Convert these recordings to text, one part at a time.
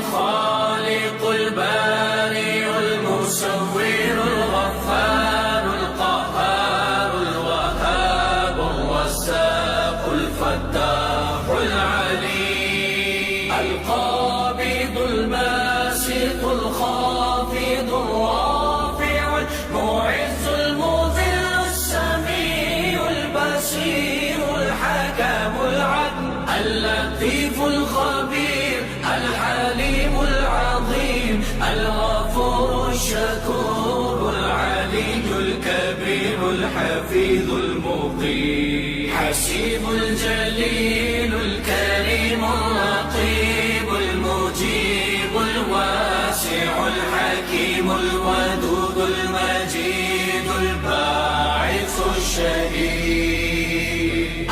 الخالق البارئ المصور الغفار القهار الوهاب الرزاق الفتاح العليم القابض الباسط الخافض الرافع المعز المذل السميع البصير الحكم العدل اللطيف الخبير الحليم العظيم الغفور الشكور العلي الكبير الحفيظ المقيم حسيب الجليل الكريم الرقيب المجيب الواسع الحكيم الودود المجيد الباعث الشهيد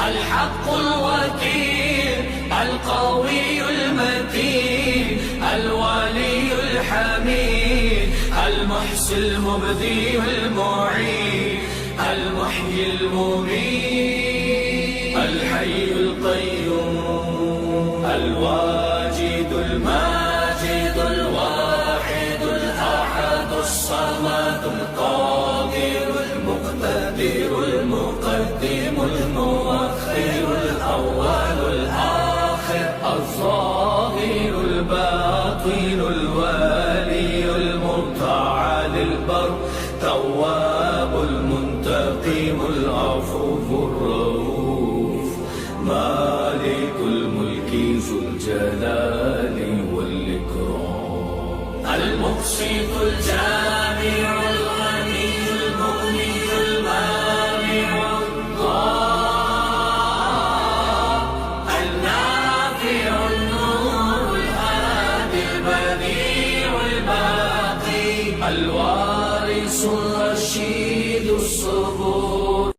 الحق الوكيل القوي المتين الولي الحميد المحصي المبدي المعيد المحيي المميت الحي القيوم الواجد الماجد الواحد الأحد الصمد القادر المقتدر المقدم المؤخر الأول الآخر الظاهر الباطن الوالي المتعال البر تواب المنتقم العفو الرؤوف مالك الملك ذو الجلال والإكرام المقسط الجامع الغني المغني المانع النافع النور الهادي البديع الباقي